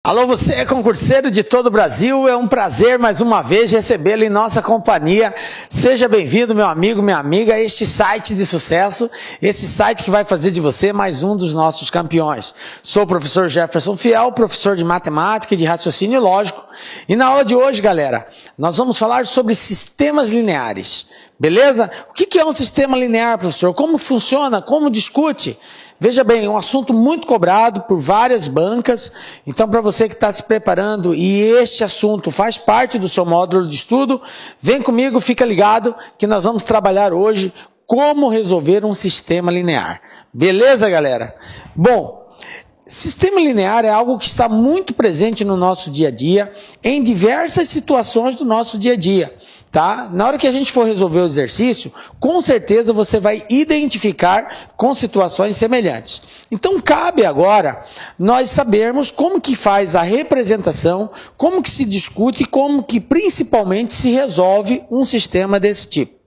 Alô, você é concurseiro de todo o Brasil, é um prazer mais uma vez recebê-lo em nossa companhia. Seja bem-vindo, meu amigo, minha amiga, a este site de sucesso, esse site que vai fazer de você mais um dos nossos campeões. Sou o professor Jefferson Fiel, professor de matemática e de raciocínio lógico, e na aula de hoje, galera, nós vamos falar sobre sistemas lineares, beleza? O que é um sistema linear, professor? Como funciona? Como discute? Veja bem, um assunto muito cobrado por várias bancas, então para você que está se preparando e este assunto faz parte do seu módulo de estudo, vem comigo, fica ligado que nós vamos trabalhar hoje como resolver um sistema linear. Beleza, galera? Bom, sistema linear é algo que está muito presente no nosso dia a dia, em diversas situações do nosso dia a dia. Tá? Na hora que a gente for resolver o exercício, com certeza você vai identificar com situações semelhantes. Então cabe agora nós sabermos como que faz a representação, como que se discute e como que principalmente se resolve um sistema desse tipo.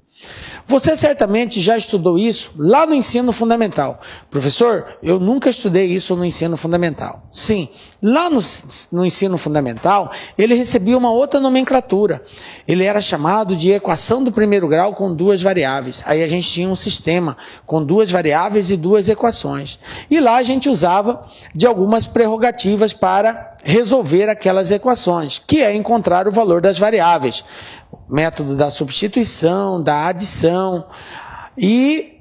Você certamente já estudou isso lá no ensino fundamental. Professor, eu nunca estudei isso no ensino fundamental. Sim, lá no ensino fundamental, ele recebia uma outra nomenclatura. Ele era chamado de equação do primeiro grau com duas variáveis. Aí a gente tinha um sistema com duas variáveis e duas equações. E lá a gente usava de algumas prerrogativas para resolver aquelas equações, que é encontrar o valor das variáveis. Método da substituição, da adição e,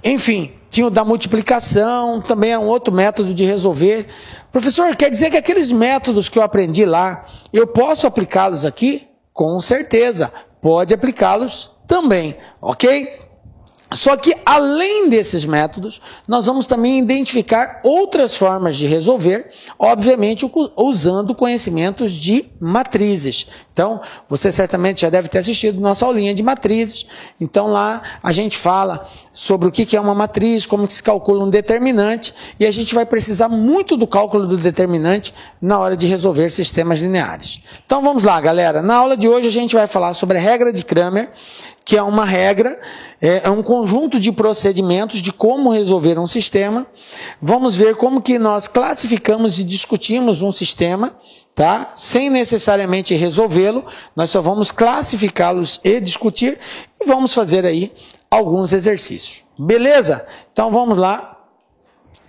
enfim, tinha o da multiplicação, também é um outro método de resolver. Professor, quer dizer que aqueles métodos que eu aprendi lá, eu posso aplicá-los aqui? Com certeza, pode aplicá-los também, ok? Só que, além desses métodos, nós vamos também identificar outras formas de resolver, obviamente usando conhecimentos de matrizes. Então, você certamente já deve ter assistido nossa aulinha de matrizes. Então, lá a gente fala sobre o que é uma matriz, como que se calcula um determinante, e a gente vai precisar muito do cálculo do determinante na hora de resolver sistemas lineares. Então, vamos lá, galera. Na aula de hoje a gente vai falar sobre a regra de Cramer, que é uma regra, é um conjunto de procedimentos de como resolver um sistema. Vamos ver como que nós classificamos e discutimos um sistema, tá? Sem necessariamente resolvê-lo, nós só vamos classificá-los e discutir, e vamos fazer aí alguns exercícios. Beleza? Então vamos lá.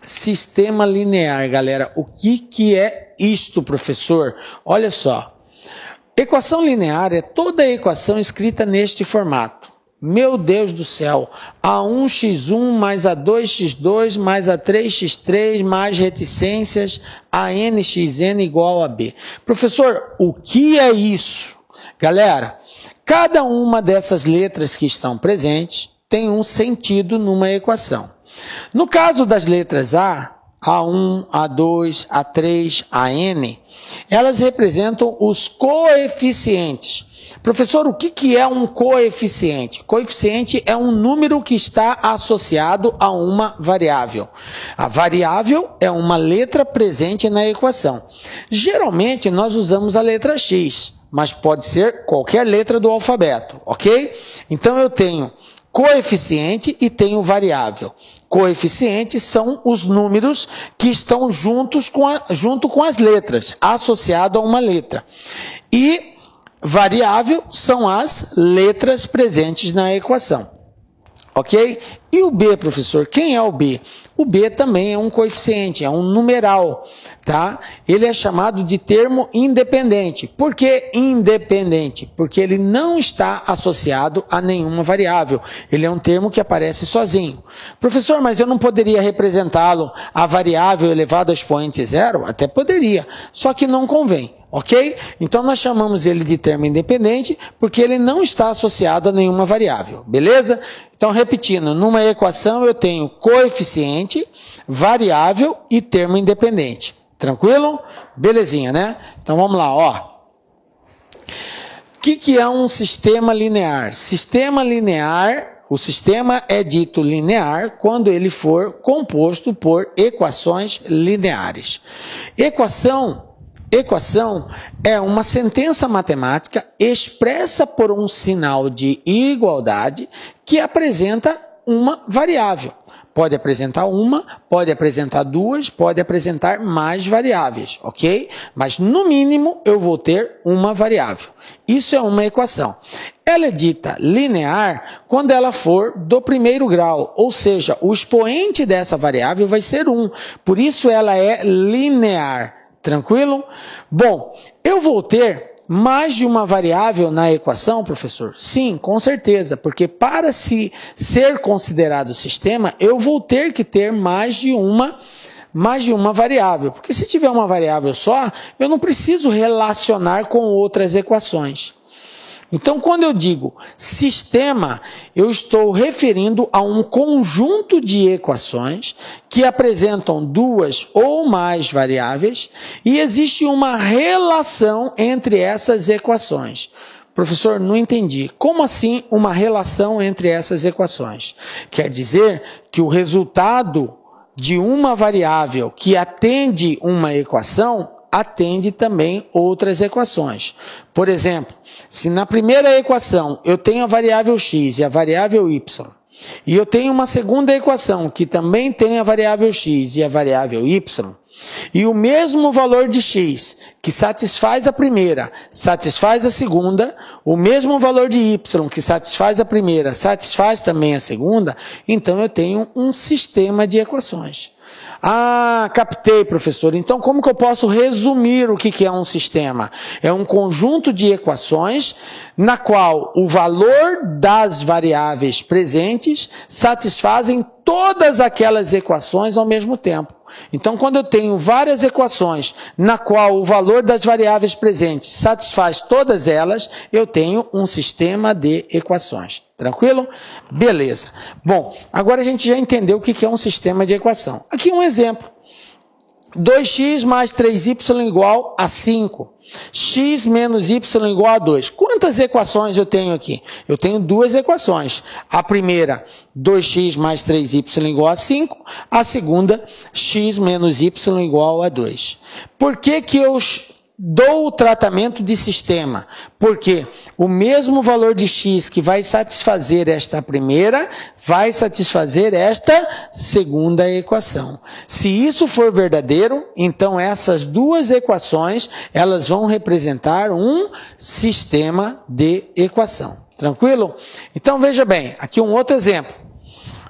Sistema linear, galera. O que é isto, professor? Olha só. Equação linear é toda a equação escrita neste formato. Meu Deus do céu, A1x1 mais A2x2 mais A3x3 mais reticências, ANxN igual a B. Professor, o que é isso? Galera, cada uma dessas letras que estão presentes tem um sentido numa equação. No caso das letras A1, A2, A3, AN, elas representam os coeficientes. Professor, o que é um coeficiente? Coeficiente é um número que está associado a uma variável. A variável é uma letra presente na equação. Geralmente nós usamos a letra X, mas pode ser qualquer letra do alfabeto, ok? Então eu tenho coeficiente e tenho variável. Coeficientes são os números que estão junto com as letras, associado a uma letra. E variável são as letras presentes na equação. Ok? E o B, professor? Quem é o B? O B também é um coeficiente, é um numeral. Tá? Ele é chamado de termo independente. Por que independente? Porque ele não está associado a nenhuma variável. Ele é um termo que aparece sozinho. Professor, mas eu não poderia representá-lo a variável elevado a expoente zero? Até poderia, só que não convém. Ok? Então nós chamamos ele de termo independente porque ele não está associado a nenhuma variável. Beleza? Então, repetindo, numa equação eu tenho coeficiente, variável e termo independente. Tranquilo? Belezinha, né? Então vamos lá, ó. O que é um sistema linear? Sistema linear, o sistema é dito linear quando ele for composto por equações lineares. Equação é uma sentença matemática expressa por um sinal de igualdade que apresenta uma variável. Pode apresentar uma, pode apresentar duas, pode apresentar mais variáveis, ok? Mas no mínimo eu vou ter uma variável. Isso é uma equação. Ela é dita linear quando ela for do primeiro grau, ou seja, o expoente dessa variável vai ser 1. Por isso ela é linear. Tranquilo? Bom, eu vou ter mais de uma variável na equação, professor? Sim, com certeza, porque para ser considerado sistema, eu vou ter que ter mais de uma variável. Porque se tiver uma variável só, eu não preciso relacionar com outras equações. Então, quando eu digo sistema, eu estou referindo a um conjunto de equações que apresentam duas ou mais variáveis e existe uma relação entre essas equações. Professor, não entendi. Como assim uma relação entre essas equações? Quer dizer que o resultado de uma variável que atende uma equação atende também outras equações. Por exemplo, se na primeira equação eu tenho a variável x e a variável y, e eu tenho uma segunda equação que também tem a variável x e a variável y, e o mesmo valor de x, que satisfaz a primeira, satisfaz a segunda, o mesmo valor de y, que satisfaz a primeira, satisfaz também a segunda, então eu tenho um sistema de equações. Ah, captei, professor. Então, como que eu posso resumir o que é um sistema? É um conjunto de equações na qual o valor das variáveis presentes satisfazem todas aquelas equações ao mesmo tempo. Então, quando eu tenho várias equações na qual o valor das variáveis presentes satisfaz todas elas, eu tenho um sistema de equações. Tranquilo? Beleza. Bom, agora a gente já entendeu o que é um sistema de equação. Aqui um exemplo. 2x mais 3y igual a 5. X menos y igual a 2. Quantas equações eu tenho aqui? Eu tenho duas equações. A primeira, 2x mais 3y igual a 5. A segunda, x menos y igual a 2. Por que eu dou o tratamento de sistema? Porque o mesmo valor de x que vai satisfazer esta primeira, vai satisfazer esta segunda equação. Se isso for verdadeiro, então essas duas equações, elas vão representar um sistema de equação. Tranquilo? Então veja bem, aqui um outro exemplo.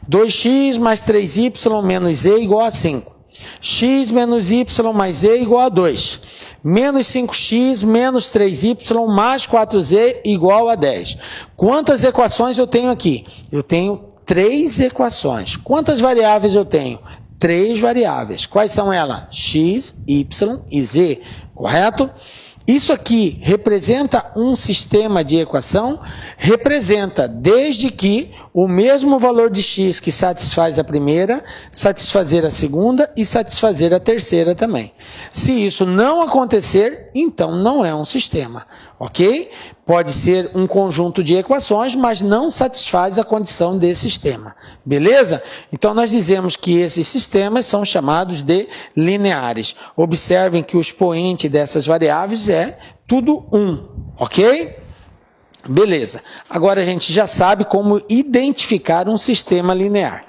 2x mais 3y menos z igual a 5. X menos y mais z igual a 2. Menos 5x menos 3y mais 4z igual a 10. Quantas equações eu tenho aqui? Eu tenho 3 equações. Quantas variáveis eu tenho? 3 variáveis. Quais são elas? X, y e z. Correto? Isso aqui representa um sistema de equação? Representa, desde que o mesmo valor de x que satisfaz a primeira, satisfazer a segunda e satisfazer a terceira também. Se isso não acontecer, então não é um sistema, ok? Pode ser um conjunto de equações, mas não satisfaz a condição de sistema, beleza? Então nós dizemos que esses sistemas são chamados de lineares. Observem que o expoente dessas variáveis é tudo 1, ok? Beleza. Agora a gente já sabe como identificar um sistema linear.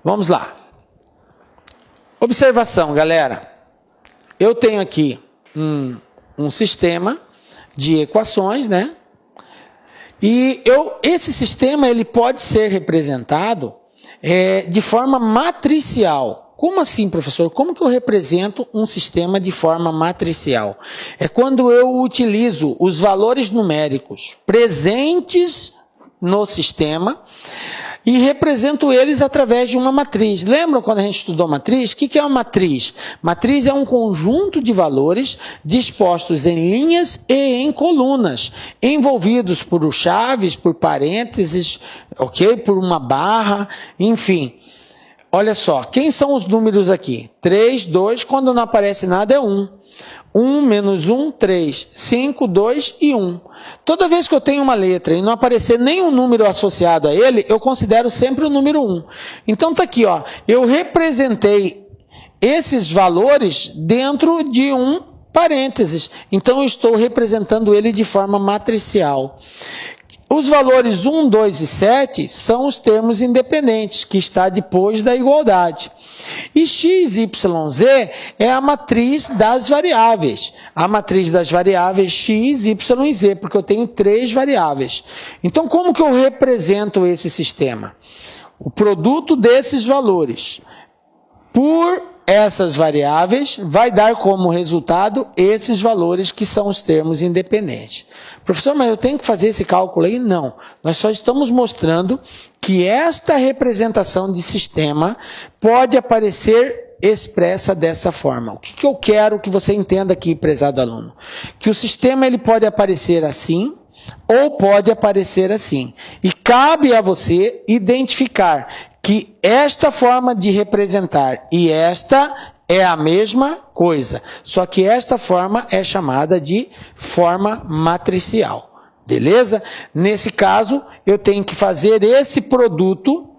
Vamos lá. Observação, galera. Eu tenho aqui um sistema de equações, né? E esse sistema ele pode ser representado de forma matricial. Como assim, professor? Como que eu represento um sistema de forma matricial? É quando eu utilizo os valores numéricos presentes no sistema e represento eles através de uma matriz. Lembram quando a gente estudou matriz? O que é uma matriz? Matriz é um conjunto de valores dispostos em linhas e em colunas, envolvidos por chaves, por parênteses, ok? Por uma barra, enfim. Olha só, quem são os números aqui? 3, 2, quando não aparece nada é 1. 1, menos 1, 3. 5, 2 e 1. Toda vez que eu tenho uma letra e não aparecer nenhum número associado a ele, eu considero sempre o número 1. Então está aqui, ó, eu representei esses valores dentro de um parênteses. Então eu estou representando ele de forma matricial. Os valores 1, 2 e 7 são os termos independentes, que está depois da igualdade. E x, y, z é a matriz das variáveis. A matriz das variáveis x, y e z, porque eu tenho 3 variáveis. Então, como que eu represento esse sistema? O produto desses valores por essas variáveis vai dar como resultado esses valores que são os termos independentes. Professor, mas eu tenho que fazer esse cálculo aí? Não. Nós só estamos mostrando que esta representação de sistema pode aparecer expressa dessa forma. O que eu quero que você entenda aqui, prezado aluno? Que o sistema ele pode aparecer assim ou pode aparecer assim. E cabe a você identificar que esta forma de representar e esta é a mesma coisa, só que esta forma é chamada de forma matricial, beleza? Nesse caso, eu tenho que fazer esse produto,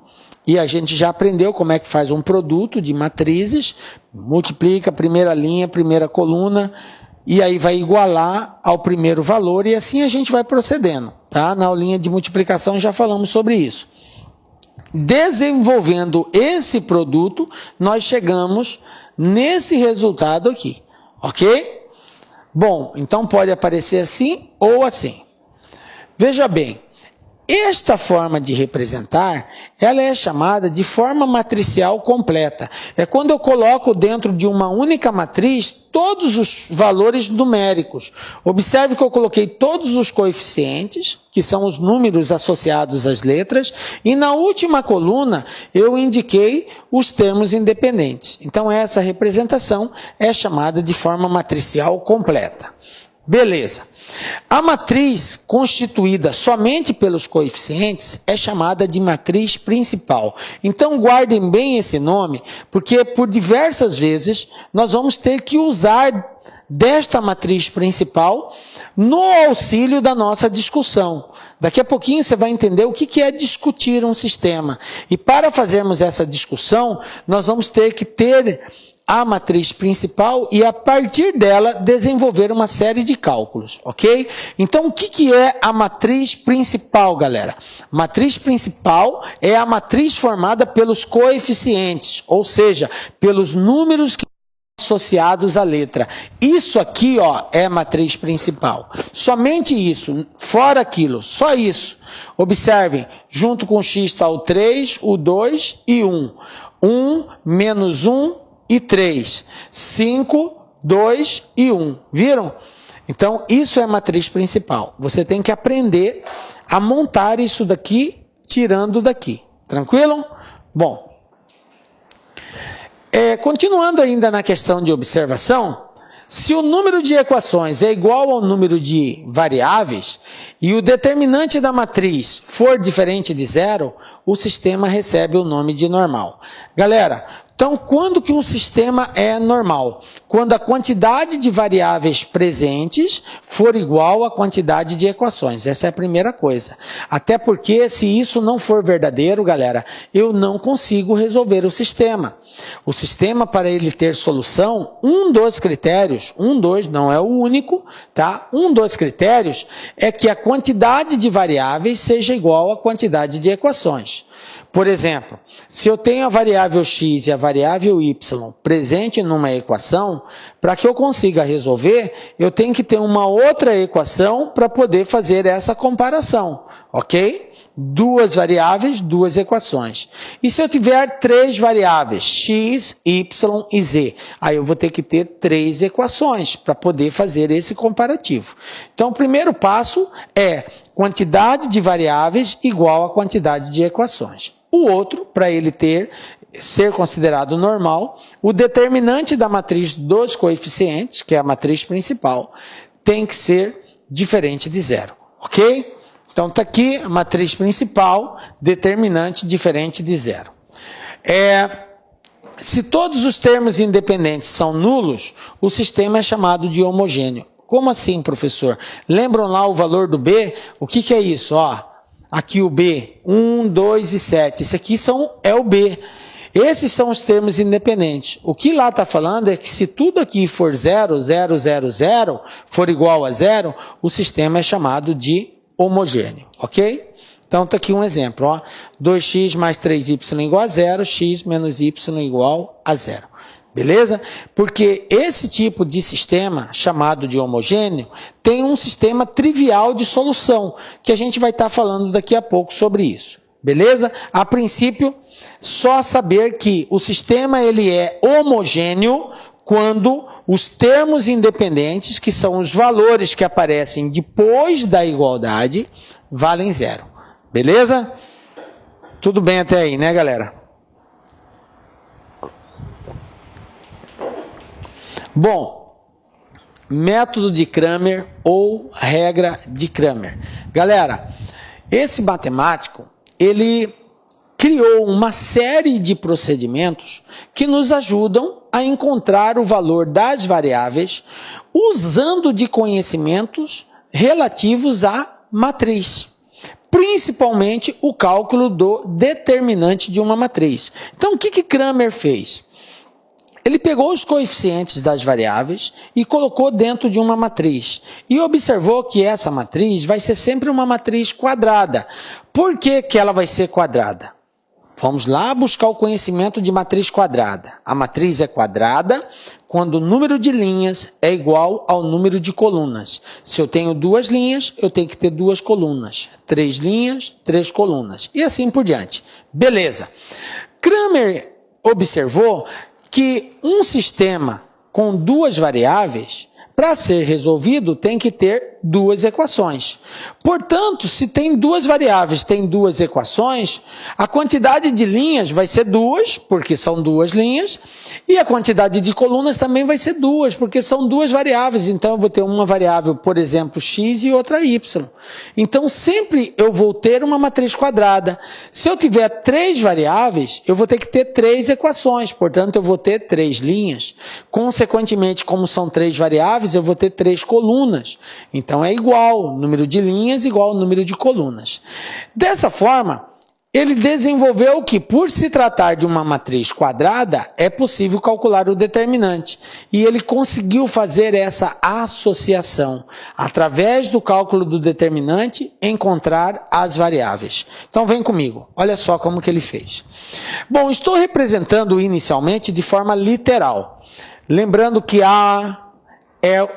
e a gente já aprendeu como é que faz um produto de matrizes, multiplica a primeira linha, primeira coluna, e aí vai igualar ao primeiro valor, e assim a gente vai procedendo, tá? Na aulinha de multiplicação já falamos sobre isso. Desenvolvendo esse produto, nós chegamos nesse resultado aqui, ok? Bom, então pode aparecer assim ou assim. Veja bem, esta forma de representar, ela é chamada de forma matricial completa. É quando eu coloco dentro de uma única matriz todos os valores numéricos. Observe que eu coloquei todos os coeficientes, que são os números associados às letras, e na última coluna eu indiquei os termos independentes. Então essa representação é chamada de forma matricial completa. Beleza. A matriz constituída somente pelos coeficientes é chamada de matriz principal. Então guardem bem esse nome, porque por diversas vezes nós vamos ter que usar desta matriz principal no auxílio da nossa discussão. Daqui a pouquinho você vai entender o que é discutir um sistema. E para fazermos essa discussão, nós vamos ter que ter a matriz principal e, a partir dela, desenvolver uma série de cálculos, ok? Então, o que é a matriz principal, galera? Matriz principal é a matriz formada pelos coeficientes, ou seja, pelos números que estão associados à letra. Isso aqui, ó, é a matriz principal. Somente isso, fora aquilo, só isso. Observem, junto com o x está o 3, o 2 e 1. 1 menos 1 e 3, 5, 2 e 1. Viram? Então, isso é a matriz principal. Você tem que aprender a montar isso daqui, tirando daqui. Tranquilo? Bom, continuando ainda na questão de observação, se o número de equações é igual ao número de variáveis e o determinante da matriz for diferente de zero, o sistema recebe o nome de normal. Galera, então, quando que um sistema é normal? Quando a quantidade de variáveis presentes for igual à quantidade de equações. Essa é a primeira coisa. Até porque, se isso não for verdadeiro, galera, eu não consigo resolver o sistema. O sistema, para ele ter solução, um dos critérios, não é o único, tá? Um dos critérios é que a quantidade de variáveis seja igual à quantidade de equações. Por exemplo, se eu tenho a variável x e a variável y presente numa equação, para que eu consiga resolver, eu tenho que ter uma outra equação para poder fazer essa comparação, ok? Duas variáveis, duas equações. E se eu tiver 3 variáveis, x, y e z, aí eu vou ter que ter 3 equações para poder fazer esse comparativo. Então, o primeiro passo é quantidade de variáveis igual a quantidade de equações. O outro, para ele ser considerado normal, o determinante da matriz dos coeficientes, que é a matriz principal, tem que ser diferente de zero, ok? Então, está aqui a matriz principal, determinante diferente de zero. Se todos os termos independentes são nulos, o sistema é chamado de homogêneo. Como assim, professor? Lembram lá o valor do B? O que é isso? Ó, aqui o B, 1, 2 e 7. Esse aqui é o B. Esses são os termos independentes. O que lá está falando é que se tudo aqui for 0, 0, 0, 0, for igual a 0, o sistema é chamado de homogêneo, ok? Então está aqui um exemplo, ó, 2x mais 3y igual a 0, x menos y igual a 0. Beleza? Porque esse tipo de sistema, chamado de homogêneo, tem um sistema trivial de solução, que a gente vai estar falando daqui a pouco sobre isso. Beleza? A princípio, só saber que o sistema ele é homogêneo quando os termos independentes, que são os valores que aparecem depois da igualdade, valem 0. Beleza? Tudo bem até aí, né, galera? Bom, método de Cramer ou regra de Cramer. Galera, esse matemático, ele criou uma série de procedimentos que nos ajudam a encontrar o valor das variáveis usando de conhecimentos relativos à matriz. Principalmente o cálculo do determinante de uma matriz. Então, o que Cramer fez? Ele pegou os coeficientes das variáveis e colocou dentro de uma matriz. E observou que essa matriz vai ser sempre uma matriz quadrada. Por que ela vai ser quadrada? Vamos lá buscar o conhecimento de matriz quadrada. A matriz é quadrada quando o número de linhas é igual ao número de colunas. Se eu tenho 2 linhas, eu tenho que ter 2 colunas. 3 linhas, 3 colunas. E assim por diante. Beleza. Cramer observou que um sistema com 2 variáveis, para ser resolvido, tem que ter 2 equações. Portanto, se tem 2 variáveis, tem 2 equações, a quantidade de linhas vai ser 2, porque são 2 linhas, e a quantidade de colunas também vai ser 2, porque são 2 variáveis. Então, eu vou ter uma variável, por exemplo, x e outra y. Então, sempre eu vou ter uma matriz quadrada. Se eu tiver 3 variáveis, eu vou ter que ter 3 equações. Portanto, eu vou ter 3 linhas. Consequentemente, como são 3 variáveis, eu vou ter 3 colunas. Então, é igual, número de linhas igual ao número de colunas. Dessa forma, ele desenvolveu que, por se tratar de uma matriz quadrada, é possível calcular o determinante. E ele conseguiu fazer essa associação. Através do cálculo do determinante, encontrar as variáveis. Então, vem comigo. Olha só como que ele fez. Bom, estou representando inicialmente de forma literal. Lembrando que A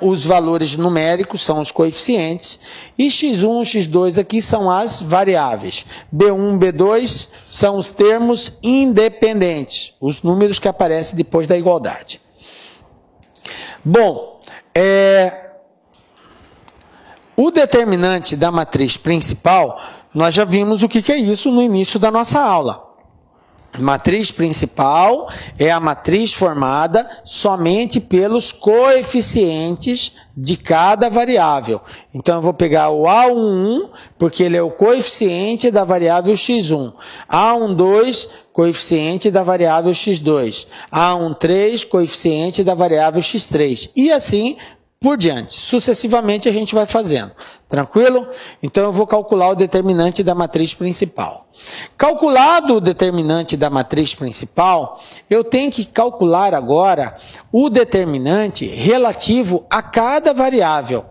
os valores numéricos, são os coeficientes, e x1, x2 aqui são as variáveis. B1, B2 são os termos independentes, os números que aparecem depois da igualdade. Bom, o determinante da matriz principal, nós já vimos o que é isso no início da nossa aula. Matriz principal é a matriz formada somente pelos coeficientes de cada variável. Então, eu vou pegar o A11, porque ele é o coeficiente da variável x1. A12, coeficiente da variável x2. A13, coeficiente da variável x3. E assim por diante. Sucessivamente a gente vai fazendo. Tranquilo? Então eu vou calcular o determinante da matriz principal. Calculado o determinante da matriz principal, eu tenho que calcular agora o determinante relativo a cada variável.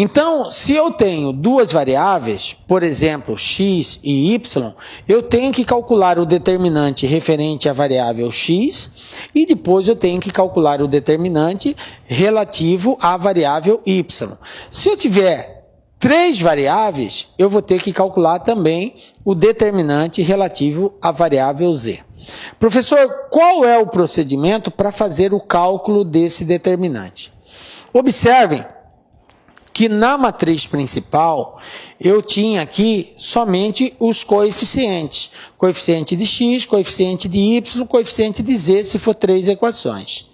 Então, se eu tenho 2 variáveis, por exemplo, x e y, eu tenho que calcular o determinante referente à variável x e depois eu tenho que calcular o determinante relativo à variável y. Se eu tiver 3 variáveis, eu vou ter que calcular também o determinante relativo à variável z. Professor, qual é o procedimento para fazer o cálculo desse determinante? Observem que na matriz principal eu tinha aqui somente os coeficientes. Coeficiente de x, coeficiente de y, coeficiente de z, se for 3 equações.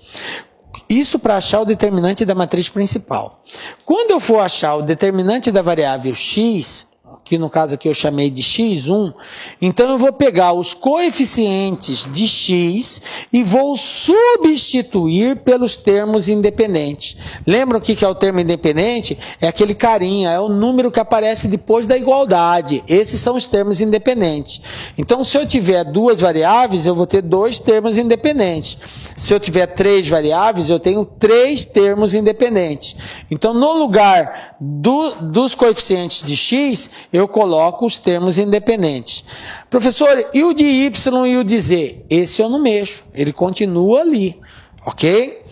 Isso para achar o determinante da matriz principal. Quando eu for achar o determinante da variável x, que no caso aqui eu chamei de x1, então eu vou pegar os coeficientes de x e vou substituir pelos termos independentes. Lembram o que é o termo independente? É aquele carinha, é o número que aparece depois da igualdade. Esses são os termos independentes. Então, se eu tiver 2 variáveis, eu vou ter 2 termos independentes. Se eu tiver 3 variáveis, eu tenho 3 termos independentes. Então, no lugar dos coeficientes de x, eu coloco os termos independentes. Professor, e o de y e o de z? Esse eu não mexo, ele continua ali, ok?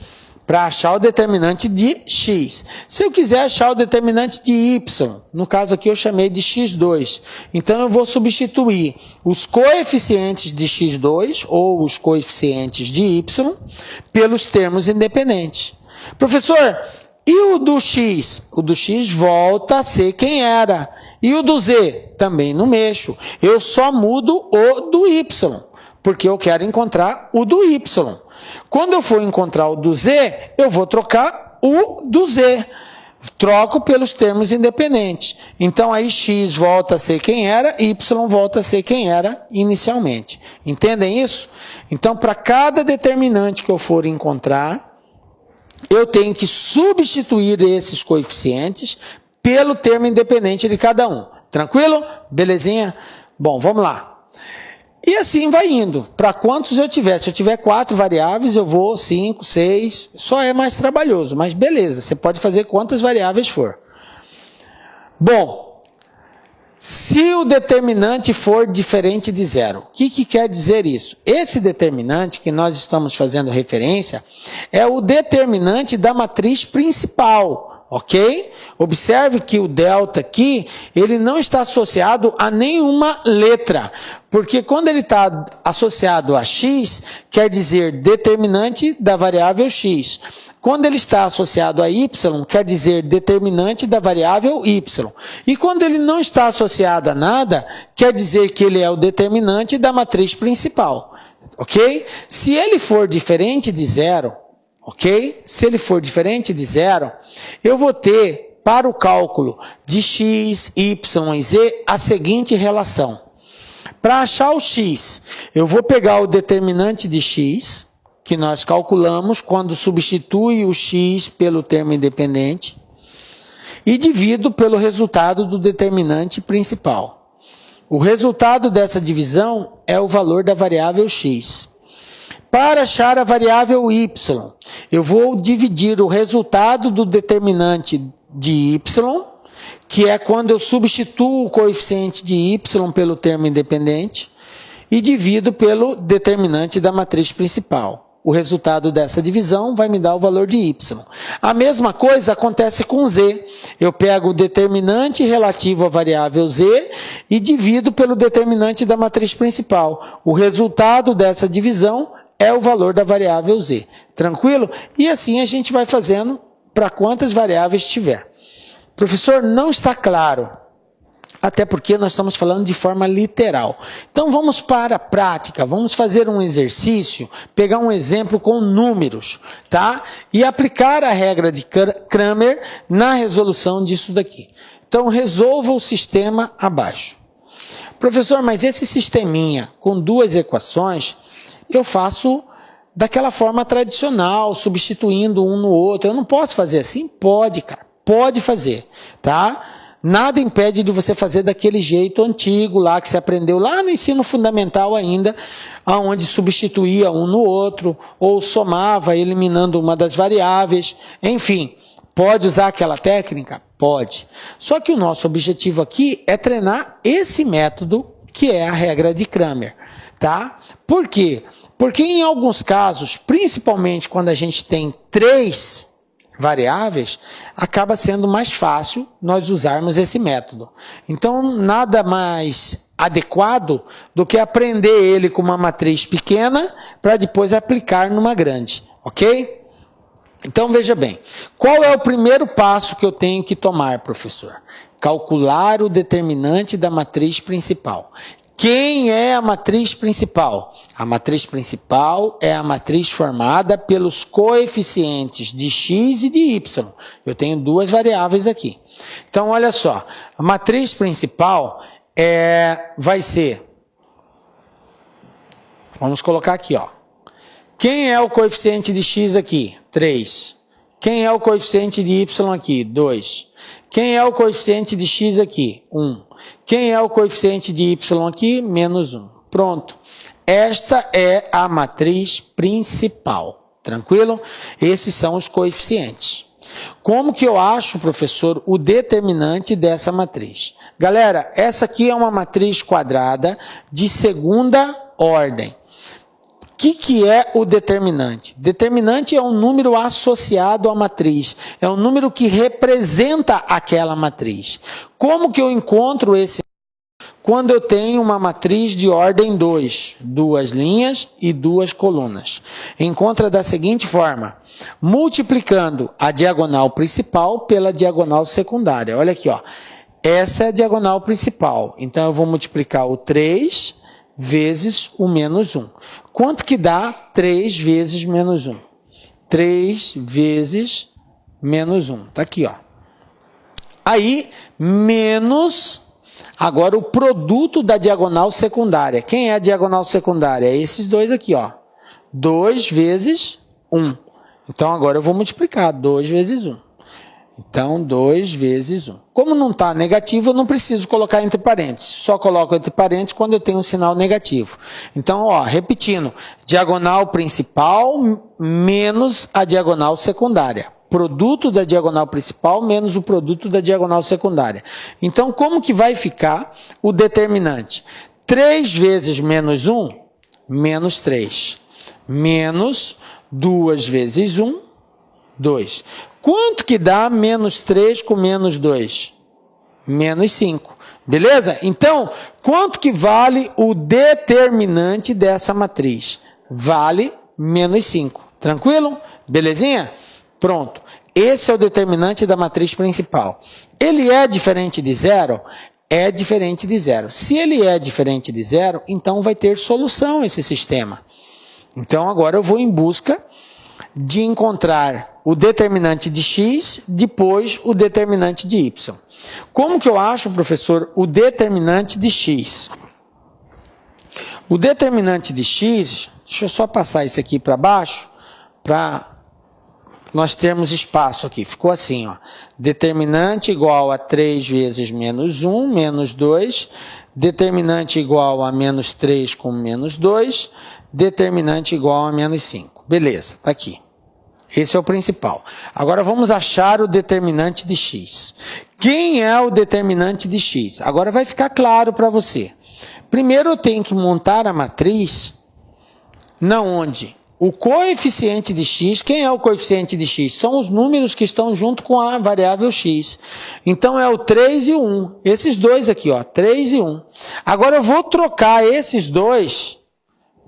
Para achar o determinante de x. Se eu quiser achar o determinante de y, no caso aqui eu chamei de x2, então eu vou substituir os coeficientes de x2 ou os coeficientes de y pelos termos independentes. Professor, e o do x? O do x volta a ser quem era. E o do z? Também não mexo. Eu só mudo o do y, porque eu quero encontrar o do y. Quando eu for encontrar o do z, eu vou trocar o do z. Troco pelos termos independentes. Então, aí x volta a ser quem era, y volta a ser quem era inicialmente. Entendem isso? Então, para cada determinante que eu for encontrar, eu tenho que substituir esses coeficientes pelo termo independente de cada um. Tranquilo? Belezinha? Bom, vamos lá. E assim vai indo. Para quantos eu tiver? Se eu tiver 4 variáveis, eu vou 5, 6. Só é mais trabalhoso, mas beleza. Você pode fazer quantas variáveis for. Bom, se o determinante for diferente de zero, o que quer dizer isso? Esse determinante que nós estamos fazendo referência é o determinante da matriz principal. Ok? Observe que o delta aqui, ele não está associado a nenhuma letra, porque quando ele está associado a x, quer dizer determinante da variável x. Quando ele está associado a y, quer dizer determinante da variável y. E quando ele não está associado a nada, quer dizer que ele é o determinante da matriz principal. Ok? Se ele for diferente de zero, ok? Se ele for diferente de zero, eu vou ter, para o cálculo de x, y e z, a seguinte relação. Para achar o x, eu vou pegar o determinante de x, que nós calculamos quando substitui o x pelo termo independente, e divido pelo resultado do determinante principal. O resultado dessa divisão é o valor da variável x. Para achar a variável y, eu vou dividir o resultado do determinante de y, que é quando eu substituo o coeficiente de y pelo termo independente, e divido pelo determinante da matriz principal. O resultado dessa divisão vai me dar o valor de y. A mesma coisa acontece com z. Eu pego o determinante relativo à variável z e divido pelo determinante da matriz principal. O resultado dessa divisão é o valor da variável z. Tranquilo? E assim a gente vai fazendo para quantas variáveis tiver. Professor, não está claro. Até porque nós estamos falando de forma literal. Então vamos para a prática, vamos fazer um exercício, pegar um exemplo com números, tá? E aplicar a regra de Cramer na resolução disso daqui. Então resolva o sistema abaixo. Professor, mas esse sisteminha com duas equações, eu faço daquela forma tradicional, substituindo um no outro. Eu não posso fazer assim? Pode, cara. Pode fazer, tá? Nada impede de você fazer daquele jeito antigo lá que você aprendeu lá no ensino fundamental ainda, onde substituía um no outro, ou somava eliminando uma das variáveis. Enfim, pode usar aquela técnica? Pode. Só que o nosso objetivo aqui é treinar esse método que é a regra de Cramer, tá? Por quê? Porque em alguns casos, principalmente quando a gente tem 3 variáveis, acaba sendo mais fácil nós usarmos esse método. Então, nada mais adequado do que aprender ele com uma matriz pequena para depois aplicar numa grande, ok? Então, veja bem, qual é o primeiro passo que eu tenho que tomar, professor? Calcular o determinante da matriz principal. Quem é a matriz principal? A matriz principal é a matriz formada pelos coeficientes de x e de y. Eu tenho duas variáveis aqui. Então, olha só. A matriz principal vai ser... Vamos colocar aqui, ó. Quem é o coeficiente de x aqui? 3. Quem é o coeficiente de y aqui? 2. Quem é o coeficiente de x aqui? 1. Quem é o coeficiente de y aqui? Menos 1. Pronto. Esta é a matriz principal. Tranquilo? Esses são os coeficientes. Como que eu acho, professor, o determinante dessa matriz? Galera, essa aqui é uma matriz quadrada de segunda ordem. O que é o determinante? Determinante é um número associado à matriz. É um número que representa aquela matriz. Como que eu encontro esse? Quando eu tenho uma matriz de ordem 2, duas linhas e duas colunas. Encontra da seguinte forma, multiplicando a diagonal principal pela diagonal secundária. Olha aqui, ó. Essa é a diagonal principal. Então, eu vou multiplicar o 3 vezes o menos 1. Quanto que dá 3 vezes menos 1? 3 vezes menos 1. Está aqui, ó. Aí, menos... Agora, o produto da diagonal secundária. Quem é a diagonal secundária? É esses dois aqui, ó. 2 vezes 1. Então, agora eu vou multiplicar 2 vezes 1. Então, 2 vezes 1. Como não está negativo, eu não preciso colocar entre parênteses. Só coloco entre parênteses quando eu tenho um sinal negativo. Então, ó, repetindo. Diagonal principal menos a diagonal secundária. Produto da diagonal principal menos o produto da diagonal secundária. Então, como que vai ficar o determinante? 3 vezes menos 1, menos 3. Menos 2 vezes 1, 2. Quanto que dá menos 3 com menos 2? Menos 5. Beleza? Então, quanto que vale o determinante dessa matriz? Vale menos 5. Tranquilo? Belezinha? Pronto. Esse é o determinante da matriz principal. Ele é diferente de zero? É diferente de zero. Se ele é diferente de zero, então vai ter solução esse sistema. Então, agora eu vou em busca de encontrar o determinante de x, depois o determinante de y. Como que eu acho, professor, o determinante de x? O determinante de x, deixa eu só passar isso aqui para baixo, para nós termos espaço aqui. Ficou assim, ó. Determinante igual a 3 vezes menos 1, menos 2. Determinante igual a menos 3 com menos 2. Determinante igual a menos 5. Beleza, está aqui. Esse é o principal. Agora vamos achar o determinante de x. Quem é o determinante de x? Agora vai ficar claro para você. Primeiro eu tenho que montar a matriz na onde o coeficiente de x, quem é o coeficiente de x? São os números que estão junto com a variável x. Então é o 3 e o 1. Esses dois aqui, ó, 3 e 1. Agora eu vou trocar esses dois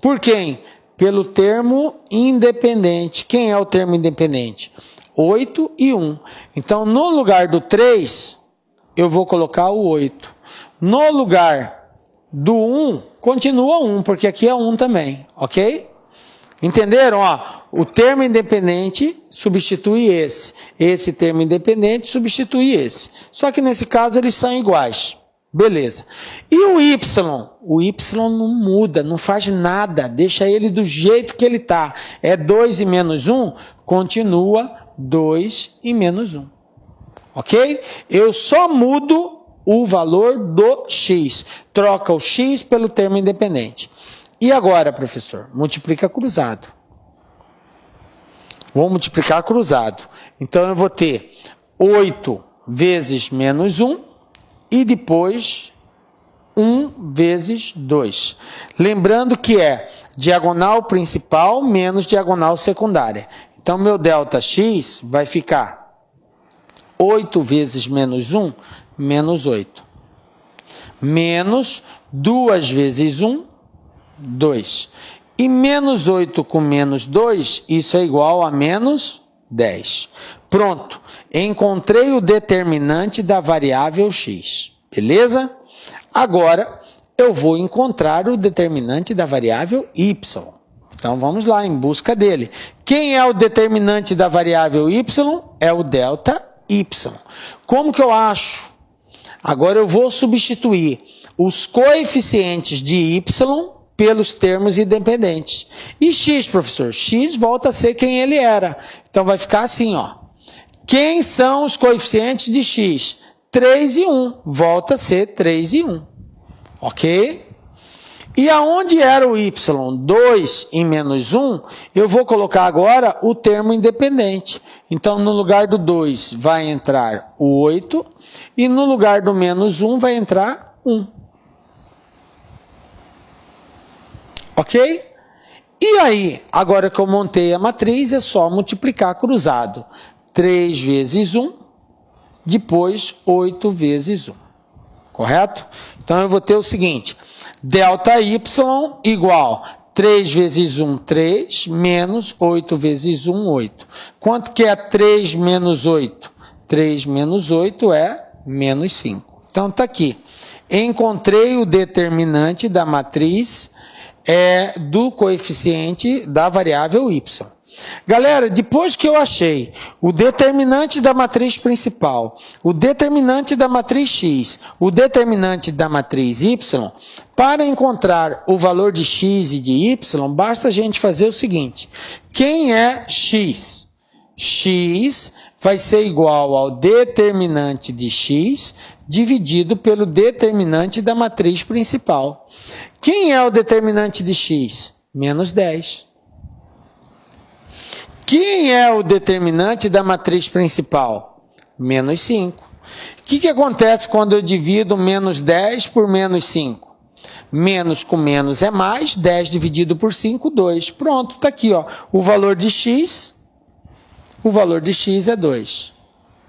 por quem? Pelo termo independente. Quem é o termo independente? 8 e 1. Então, no lugar do 3, eu vou colocar o 8. No lugar do 1, continua 1, porque aqui é 1 também, ok? Entenderam? Ó, o termo independente substitui esse. Esse termo independente substitui esse. Só que nesse caso eles são iguais. Beleza. E o y? O y não muda, não faz nada. Deixa ele do jeito que ele está. É 2 e menos 1, continua 2 e menos 1. Ok? Eu só mudo o valor do x. Troca o x pelo termo independente. E agora, professor? Multiplica cruzado. Vou multiplicar cruzado. Então, eu vou ter 8 vezes menos 1 e depois 1 vezes 2. Lembrando que é diagonal principal menos diagonal secundária. Então, meu delta x vai ficar 8 vezes menos 1, menos 8. Menos 2 vezes 1, 2. E menos 8 com menos 2, isso é igual a menos 10. Pronto. Encontrei o determinante da variável x. Beleza? Agora, eu vou encontrar o determinante da variável y. Então, vamos lá, em busca dele. Quem é o determinante da variável y? É o delta y. Como que eu acho? Agora, eu vou substituir os coeficientes de y pelos termos independentes. E x, professor? X volta a ser quem ele era. Então, vai ficar assim, ó. Quem são os coeficientes de x? 3 e 1. Volta a ser 3 e 1. Ok? E aonde era o y? 2 e menos 1, eu vou colocar agora o termo independente. Então, no lugar do 2 vai entrar o 8 e no lugar do menos 1 vai entrar 1. Ok? E aí, agora que eu montei a matriz, é só multiplicar cruzado. 3 vezes 1, depois 8 vezes 1. Correto? Então, eu vou ter o seguinte: delta y igual 3 vezes 1, 3, menos 8 vezes 1, 8. Quanto que é 3 menos 8? 3 menos 8 é menos 5. Então, está aqui. Encontrei o determinante da matriz do coeficiente da variável y. Galera, depois que eu achei o determinante da matriz principal, o determinante da matriz x, o determinante da matriz y, para encontrar o valor de x e de y, basta a gente fazer o seguinte: quem é x? X vai ser igual ao determinante de x dividido pelo determinante da matriz principal. Quem é o determinante de x? Menos 10. Quem é o determinante da matriz principal? Menos 5. O que acontece quando eu divido menos 10 por menos 5? Menos com menos é mais, 10 dividido por 5, 2. Pronto, está aqui, ó, o valor de x é 2.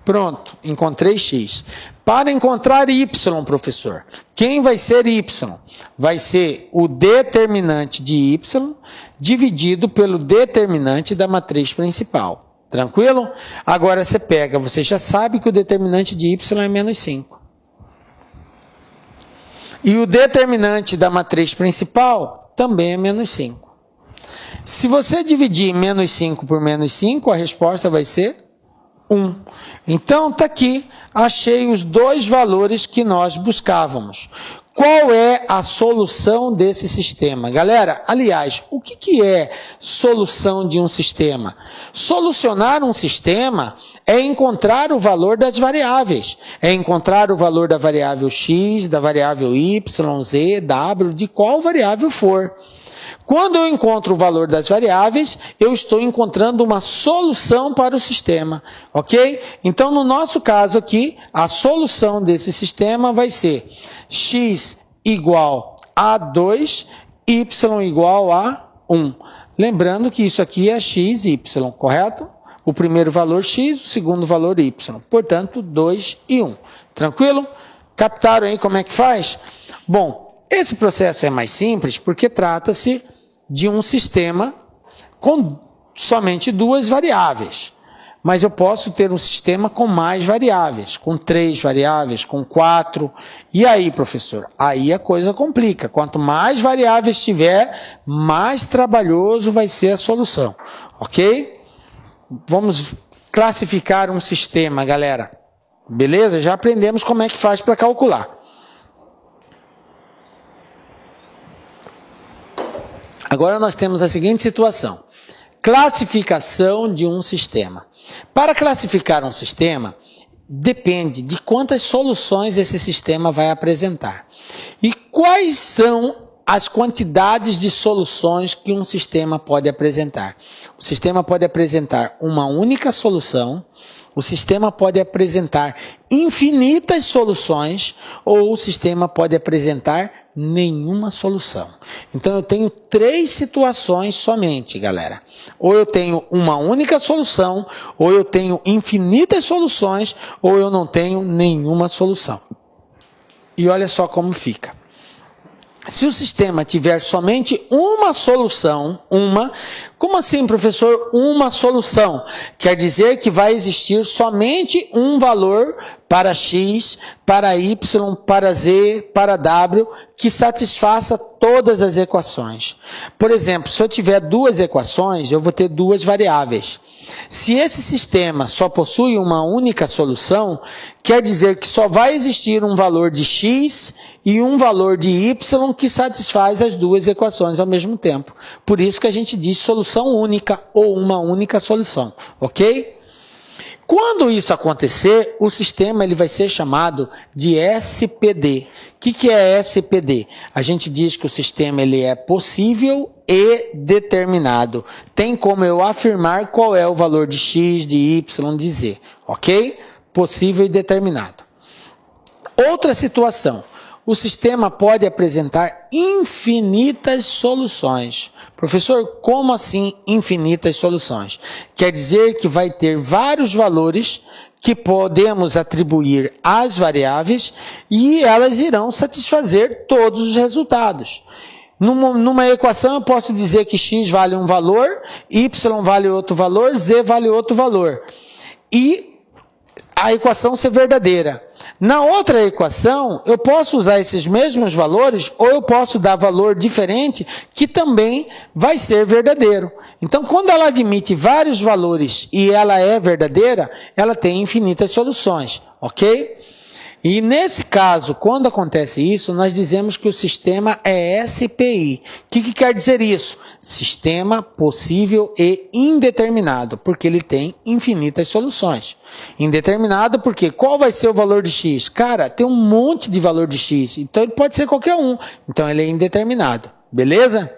Pronto, encontrei x. Para encontrar y, professor, quem vai ser y? Vai ser o determinante de y dividido pelo determinante da matriz principal. Tranquilo? Agora você pega, você já sabe que o determinante de y é menos 5. E o determinante da matriz principal também é menos 5. Se você dividir menos 5 por menos 5, a resposta vai ser 1. Então, está aqui, achei os dois valores que nós buscávamos. Qual é a solução desse sistema? Galera, aliás, o que é solução de um sistema? Solucionar um sistema é encontrar o valor das variáveis. É encontrar o valor da variável x, da variável y, z, w, de qual variável for. Quando eu encontro o valor das variáveis, eu estou encontrando uma solução para o sistema, ok? Então, no nosso caso aqui, a solução desse sistema vai ser x igual a 2, y igual a 1. Lembrando que isso aqui é x e y, correto? O primeiro valor x, o segundo valor y. Portanto, 2 e 1. Tranquilo? Captaram aí como é que faz? Bom, esse processo é mais simples porque trata-se de um sistema com somente duas variáveis. Mas eu posso ter um sistema com mais variáveis, com 3 variáveis, com 4. E aí, professor? Aí a coisa complica. Quanto mais variáveis tiver, mais trabalhoso vai ser a solução. Ok? Vamos classificar um sistema, galera. Beleza? Já aprendemos como é que faz para calcular. Agora nós temos a seguinte situação. Classificação de um sistema. Para classificar um sistema, depende de quantas soluções esse sistema vai apresentar. E quais são as quantidades de soluções que um sistema pode apresentar. O sistema pode apresentar uma única solução, o sistema pode apresentar infinitas soluções, ou o sistema pode apresentar nenhuma solução. Então eu tenho 3 situações somente, galera. Ou eu tenho uma única solução, ou eu tenho infinitas soluções, ou eu não tenho nenhuma solução. E olha só como fica. Se o sistema tiver somente uma solução, como assim, professor, uma solução? Quer dizer que vai existir somente um valor para x, para y, para z, para w, que satisfaça todas as equações. Por exemplo, se eu tiver 2 equações, eu vou ter 2 variáveis. Se esse sistema só possui uma única solução, quer dizer que só vai existir um valor de x e um valor de y que satisfaz as 2 equações ao mesmo tempo. Por isso que a gente diz solução única ou uma única solução, ok? Quando isso acontecer, o sistema ele vai ser chamado de SPD. O que é SPD? A gente diz que o sistema ele é possível e determinado. Tem como eu afirmar qual é o valor de x, de y, de z. Ok? Possível e determinado. Outra situação. O sistema pode apresentar infinitas soluções. Professor, como assim infinitas soluções? Quer dizer que vai ter vários valores que podemos atribuir às variáveis e elas irão satisfazer todos os resultados. Numa equação eu posso dizer que x vale um valor, y vale outro valor, z vale outro valor. E a equação ser verdadeira. Na outra equação, eu posso usar esses mesmos valores ou eu posso dar valor diferente que também vai ser verdadeiro. Então, quando ela admite vários valores e ela é verdadeira, ela tem infinitas soluções, ok? E nesse caso, quando acontece isso, nós dizemos que o sistema é SPI. O que quer dizer isso? Sistema possível e indeterminado, porque ele tem infinitas soluções. Indeterminado porque qual vai ser o valor de x? Cara, tem um monte de valor de x, então ele pode ser qualquer um. Então ele é indeterminado, beleza?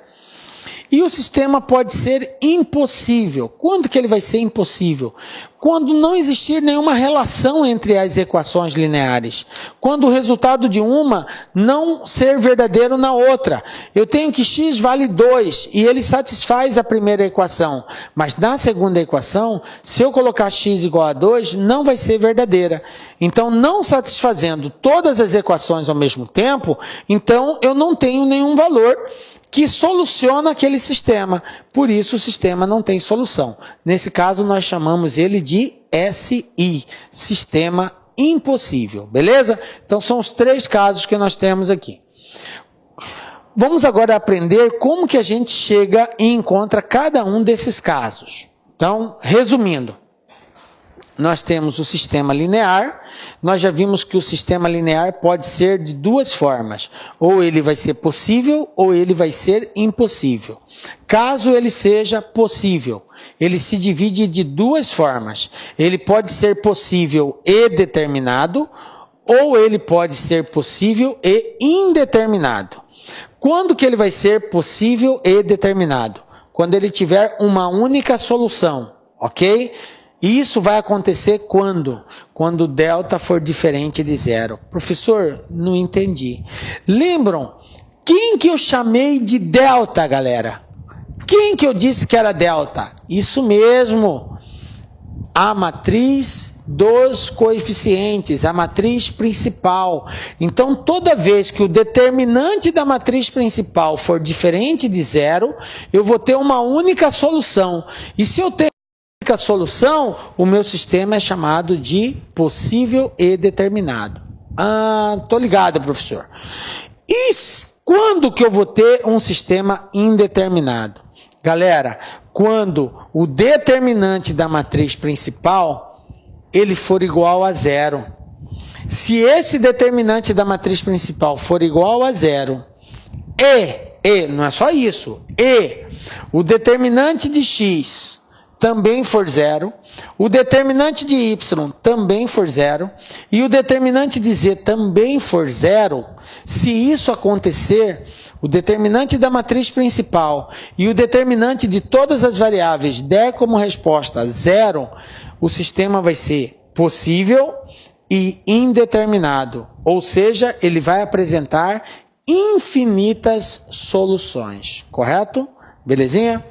E o sistema pode ser impossível. Quando que ele vai ser impossível? Quando não existir nenhuma relação entre as equações lineares. Quando o resultado de uma não ser verdadeiro na outra. Eu tenho que x vale 2 e ele satisfaz a primeira equação. Mas na segunda equação, se eu colocar x igual a 2, não vai ser verdadeira. Então, não satisfazendo todas as equações ao mesmo tempo, então eu não tenho nenhum valor que soluciona aquele sistema. Por isso, o sistema não tem solução. Nesse caso, nós chamamos ele de SI, sistema impossível. Beleza? Então, são os 3 casos que nós temos aqui. Vamos agora aprender como que a gente chega e encontra cada um desses casos. Então, resumindo. Nós temos o sistema linear. Nós já vimos que o sistema linear pode ser de 2 formas. Ou ele vai ser possível ou ele vai ser impossível. Caso ele seja possível, ele se divide de 2 formas. Ele pode ser possível e determinado ou ele pode ser possível e indeterminado. Quando que ele vai ser possível e determinado? Quando ele tiver uma única solução, ok? E isso vai acontecer quando? Quando delta for diferente de 0. Professor, não entendi. Lembram? Quem que eu chamei de delta, galera? Quem que eu disse que era delta? Isso mesmo. A matriz dos coeficientes, a matriz principal. Então, toda vez que o determinante da matriz principal for diferente de 0, eu vou ter uma única solução. E se eu ter a solução, o meu sistema é chamado de possível e determinado. Tô ligado, professor. E quando que eu vou ter um sistema indeterminado? Galera, quando o determinante da matriz principal, ele for igual a 0. Se esse determinante da matriz principal for igual a 0, e não é só isso, e o determinante de x também for 0, o determinante de y também for 0, e o determinante de z também for 0, se isso acontecer, o determinante da matriz principal e o determinante de todas as variáveis der como resposta 0, o sistema vai ser possível e indeterminado, ou seja, ele vai apresentar infinitas soluções, correto? Belezinha?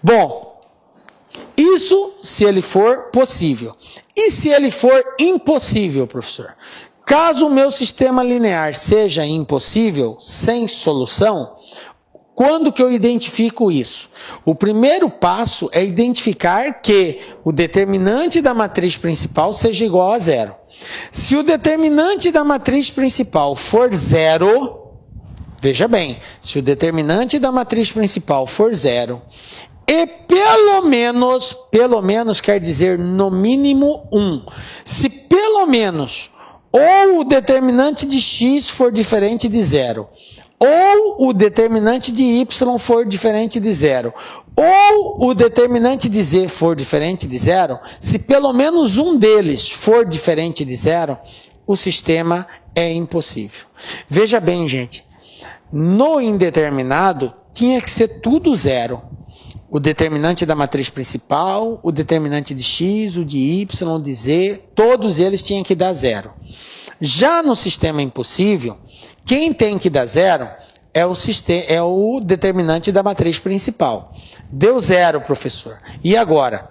Bom, isso se ele for possível. E se ele for impossível, professor? Caso o meu sistema linear seja impossível, sem solução, quando que eu identifico isso? O primeiro passo é identificar que o determinante da matriz principal seja igual a 0. Se o determinante da matriz principal for 0, veja bem, se o determinante da matriz principal for 0, e pelo menos quer dizer no mínimo 1. Se pelo menos ou o determinante de x for diferente de 0, ou o determinante de y for diferente de zero, ou o determinante de z for diferente de zero, se pelo menos um deles for diferente de zero, o sistema é impossível. Veja bem, gente, no indeterminado tinha que ser tudo zero. O determinante da matriz principal, o determinante de x, o de y, o de z, todos eles tinham que dar zero. Já no sistema impossível, quem tem que dar zero é o determinante da matriz principal. Deu zero, professor. E agora?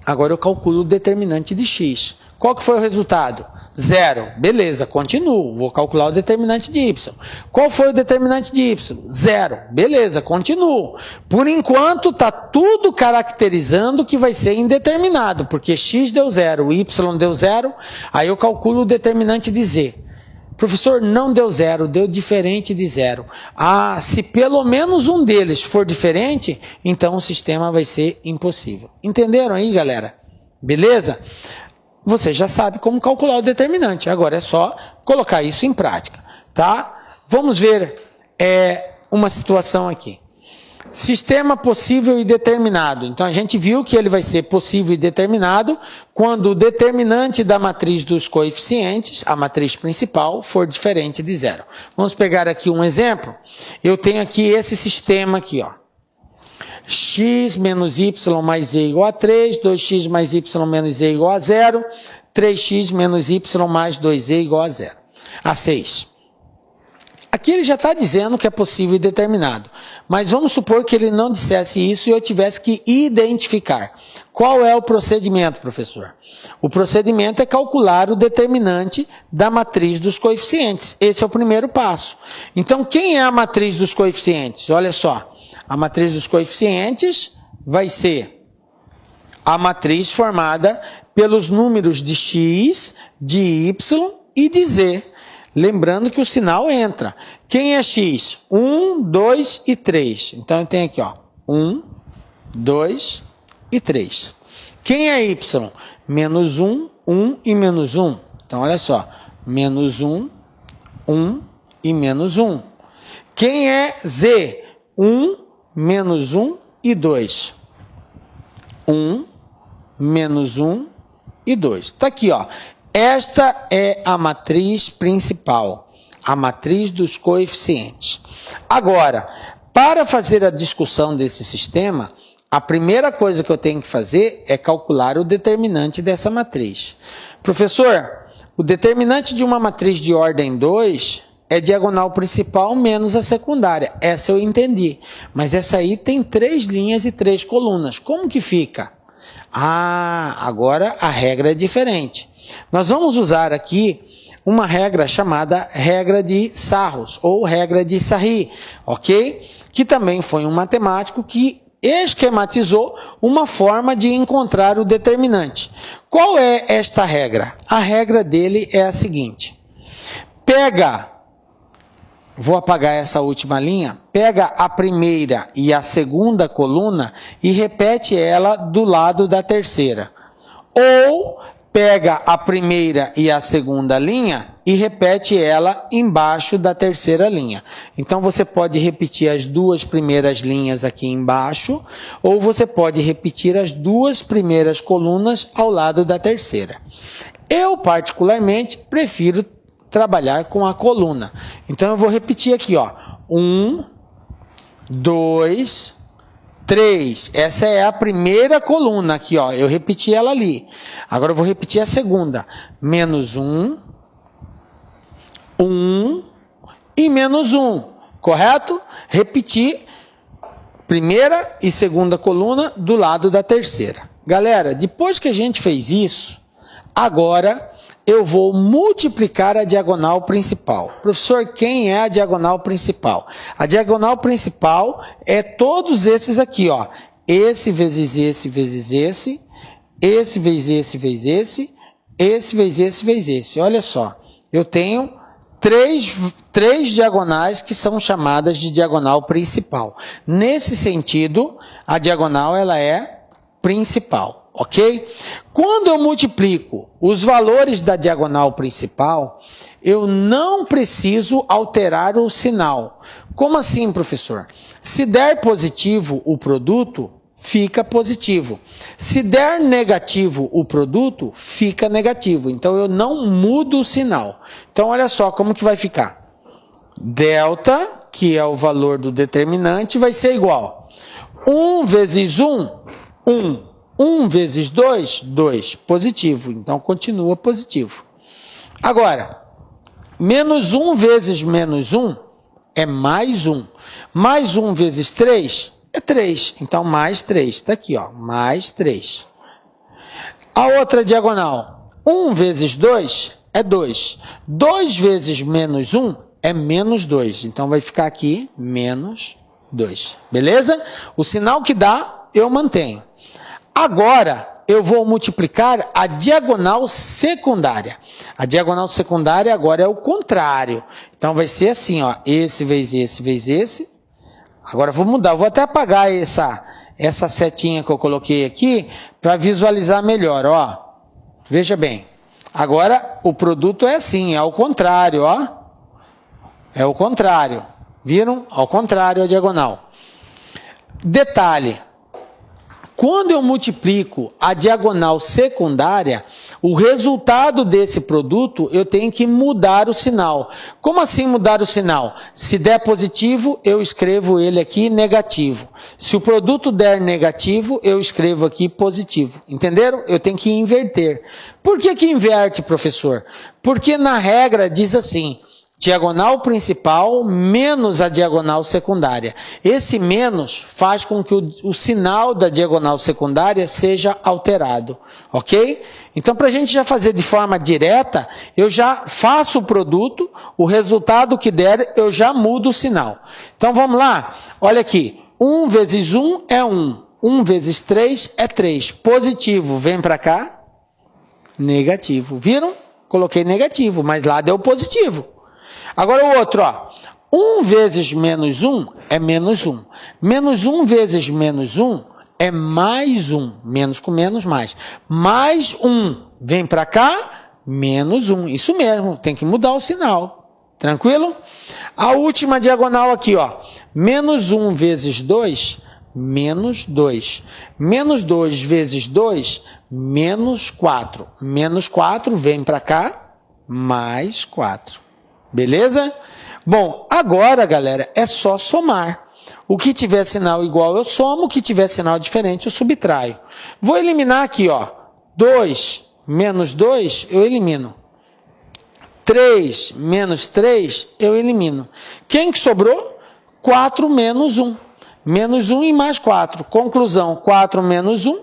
Agora eu calculo o determinante de x. Qual que foi o resultado? Zero. Beleza, continuo. Vou calcular o determinante de y. Qual foi o determinante de y? Zero. Beleza, continuo. Por enquanto, está tudo caracterizando que vai ser indeterminado, porque x deu zero, y deu zero, aí eu calculo o determinante de z. Professor, não deu zero, deu diferente de zero. Ah, se pelo menos um deles for diferente, então o sistema vai ser impossível. Entenderam aí, galera? Beleza? Você já sabe como calcular o determinante. Agora é só colocar isso em prática, tá? Vamos ver uma situação aqui. Sistema possível e determinado. Então, a gente viu que ele vai ser possível e determinado quando o determinante da matriz dos coeficientes, a matriz principal, for diferente de zero. Vamos pegar aqui um exemplo. Eu tenho aqui esse sistema aqui, ó. X menos y mais z igual a 3, 2x mais y menos z igual a 0, 3x menos y mais 2z igual a 0, a 6. Aqui ele já está dizendo que é possível e determinado, mas vamos supor que ele não dissesse isso e eu tivesse que identificar. Qual é o procedimento, professor? O procedimento é calcular o determinante da matriz dos coeficientes. Esse é o primeiro passo. Então, quem é a matriz dos coeficientes? Olha só. A matriz dos coeficientes vai ser a matriz formada pelos números de x, de y e de z. Lembrando que o sinal entra. Quem é x? 1, 2 e 3. Então, eu tenho aqui, ó, 1, 2 e 3. Quem é y? Menos 1, 1 e menos 1. Então, olha só. Menos 1, 1 e menos 1. Quem é z? 1, menos 1 e 2. 1, menos 1 e 2. Está aqui, ó. Esta é a matriz principal, a matriz dos coeficientes. Agora, para fazer a discussão desse sistema, a primeira coisa que eu tenho que fazer é calcular o determinante dessa matriz. Professor, o determinante de uma matriz de ordem 2 é diagonal principal menos a secundária. Essa eu entendi. Mas essa aí tem 3 linhas e 3 colunas. Como que fica? Ah, agora a regra é diferente. Nós vamos usar aqui uma regra chamada regra de Sarros, ou regra de Sarri, ok? Que também foi um matemático que esquematizou uma forma de encontrar o determinante. Qual é esta regra? A regra dele é a seguinte. Vou apagar essa última linha, pega a primeira e a segunda coluna e repete ela do lado da terceira. Ou pega a primeira e a segunda linha e repete ela embaixo da terceira linha. Então, você pode repetir as duas primeiras linhas aqui embaixo, ou você pode repetir as duas primeiras colunas ao lado da terceira. Eu, particularmente, prefiro trabalhar com a coluna. Então, eu vou repetir aqui, ó. 1, 2, 3. Essa é a primeira coluna aqui, ó. Eu repeti ela ali. Agora eu vou repetir a segunda. Menos 1, 1 e menos 1. Correto? Repetir primeira e segunda coluna do lado da terceira. Galera, depois que a gente fez isso, agora eu vou multiplicar a diagonal principal. Professor, quem é a diagonal principal? A diagonal principal é todos esses aqui, ó. Esse vezes esse vezes esse, esse vezes esse vezes esse, esse vezes esse vezes esse. Olha só, eu tenho três diagonais que são chamadas de diagonal principal. Nesse sentido, a diagonal ela é principal. Ok? Quando eu multiplico os valores da diagonal principal, eu não preciso alterar o sinal. Como assim, professor? Se der positivo o produto, fica positivo. Se der negativo o produto, fica negativo. Então, eu não mudo o sinal. Então, olha só como que vai ficar. Delta, que é o valor do determinante, vai ser igual. 1 vezes 1, 1. 1 vezes 2, 2. Positivo. Então, continua positivo. Agora, menos 1 vezes menos 1 é mais 1. Mais 1 vezes 3 é 3. Então, mais 3. Está aqui, ó, mais 3. A outra diagonal. 1 vezes 2 é 2. 2 vezes menos 1 é menos 2. Então, vai ficar aqui menos 2. Beleza? O sinal que dá, eu mantenho. Agora, eu vou multiplicar a diagonal secundária. A diagonal secundária agora é o contrário. Então, vai ser assim, ó, esse vezes esse vezes esse. Agora, vou mudar. Vou até apagar essa setinha que eu coloquei aqui para visualizar melhor, ó. Veja bem. Agora, o produto é assim, é ao contrário, ó. É o contrário. Viram? Ao contrário, a diagonal. Detalhe. Quando eu multiplico a diagonal secundária, o resultado desse produto, eu tenho que mudar o sinal. Como assim mudar o sinal? Se der positivo, eu escrevo ele aqui negativo. Se o produto der negativo, eu escrevo aqui positivo. Entenderam? Eu tenho que inverter. Por que inverte, professor? Porque na regra diz assim, diagonal principal menos a diagonal secundária. Esse menos faz com que o sinal da diagonal secundária seja alterado, ok? Então, para a gente já fazer de forma direta, eu já faço o produto, o resultado que der, eu já mudo o sinal. Então, vamos lá? Olha aqui, 1 vezes 1 é 1, 1 vezes 3 é 3. Positivo, vem para cá, negativo. Viram? Coloquei negativo, mas lá deu positivo. Agora o outro, ó. 1 vezes menos 1 é menos 1. Menos 1 vezes menos 1 é mais 1. Menos com menos, mais. Mais 1. Vem para cá, menos 1. Isso mesmo, tem que mudar o sinal. Tranquilo? A última diagonal aqui, ó. Menos 1 vezes 2, menos 2. Menos 2 vezes 2, menos 4. Menos 4, vem para cá, mais 4. Beleza? Bom, agora, galera, é só somar. O que tiver sinal igual eu somo, o que tiver sinal diferente eu subtraio. Vou eliminar aqui, ó. 2 menos 2, eu elimino. 3 menos 3, eu elimino. Quem que sobrou? 4 menos 1. Menos 1 e mais 4. Conclusão, 4 menos 1,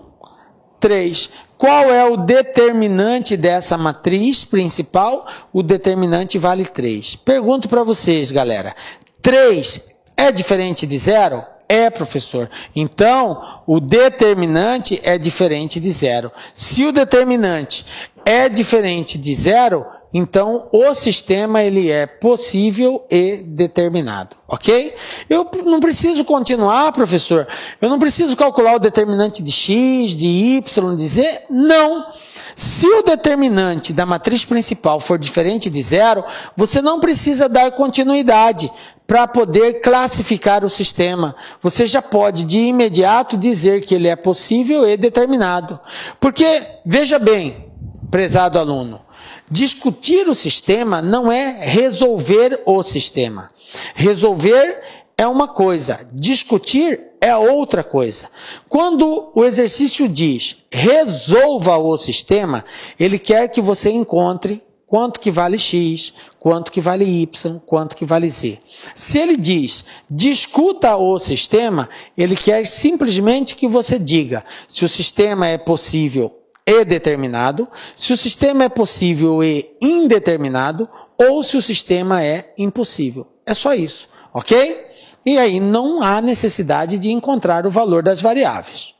3. Qual é o determinante dessa matriz principal? O determinante vale 3. Pergunto para vocês, galera. 3 é diferente de 0? É, professor. Então, o determinante é diferente de 0. Se o determinante é diferente de 0, então o sistema ele é possível e determinado, ok? Eu não preciso continuar, professor. Eu não preciso calcular o determinante de x, de y, de z. Não. Se o determinante da matriz principal for diferente de 0, você não precisa dar continuidade para poder classificar o sistema. Você já pode de imediato dizer que ele é possível e determinado. Porque, veja bem, prezado aluno, discutir o sistema não é resolver o sistema. Resolver é uma coisa, discutir é outra coisa. Quando o exercício diz resolva o sistema, ele quer que você encontre quanto que vale x, quanto que vale y, quanto que vale z. Se ele diz discuta o sistema, ele quer simplesmente que você diga se o sistema é possível e determinado, se o sistema é possível e indeterminado, ou se o sistema é impossível. É só isso, ok? E aí não há necessidade de encontrar o valor das variáveis.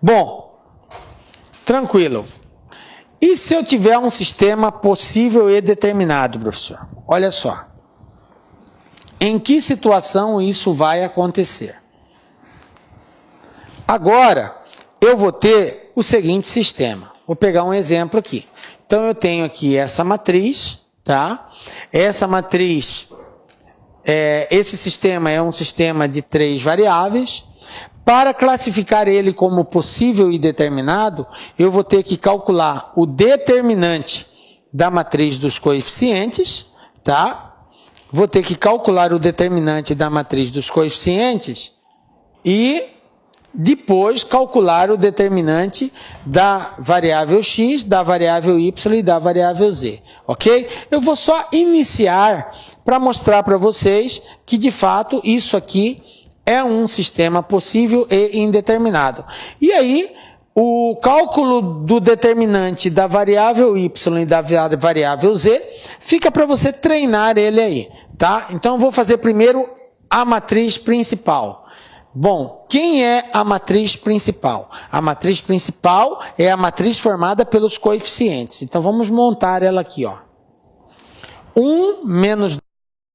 Bom, tranquilo. E se eu tiver um sistema possível e determinado, professor? Olha só. Em que situação isso vai acontecer? Agora, eu vou ter o seguinte sistema. Vou pegar um exemplo aqui. Então, eu tenho aqui essa matriz, tá? Essa matriz, esse sistema é um sistema de 3 variáveis. Para classificar ele como possível e determinado, eu vou ter que calcular o determinante da matriz dos coeficientes, tá? Vou ter que calcular o determinante da matriz dos coeficientes e depois calcular o determinante da variável x, da variável y e da variável z, ok? Eu vou só iniciar para mostrar para vocês que, de fato, isso aqui é um sistema possível e indeterminado. E aí, o cálculo do determinante da variável y e da variável z fica para você treinar ele aí, tá? Então, eu vou fazer primeiro a matriz principal. Bom, quem é a matriz principal? A matriz principal é a matriz formada pelos coeficientes. Então, vamos montar ela aqui, ó. 1 menos 2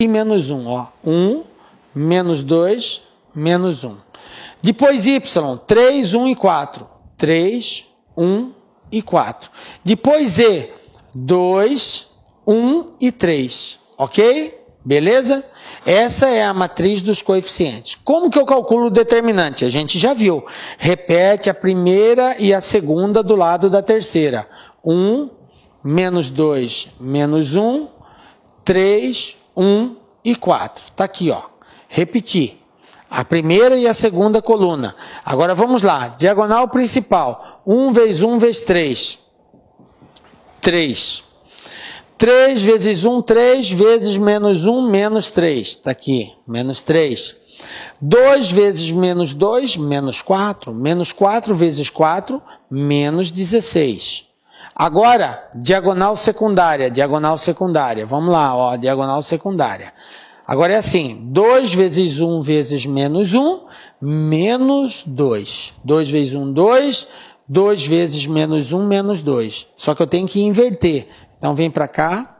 e menos 1, ó. 1 menos 2 menos 1. Depois y, 3, 1 e 4. 3, 1 e 4. Depois z, 2, 1 e 3. Ok? Beleza? Essa é a matriz dos coeficientes. Como que eu calculo o determinante? A gente já viu. Repete a primeira e a segunda do lado da terceira. 1, menos 2, menos 1, 3, 1 e 4. Está aqui, ó. Repetir. A primeira e a segunda coluna. Agora vamos lá. Diagonal principal. 1 vezes 1 vezes 3. 3. 3 vezes 1, 3 vezes menos 1, menos 3. Está aqui. Menos 3. 2 vezes menos 2, menos 4. Menos 4 vezes 4, menos 16. Agora, diagonal secundária. Diagonal secundária. Vamos lá, ó. Diagonal secundária. Agora é assim, 2 vezes 1 vezes menos 1, menos 2. 2 vezes 1, 2. 2 vezes menos 1, menos 2. Só que eu tenho que inverter. Então, vem para cá,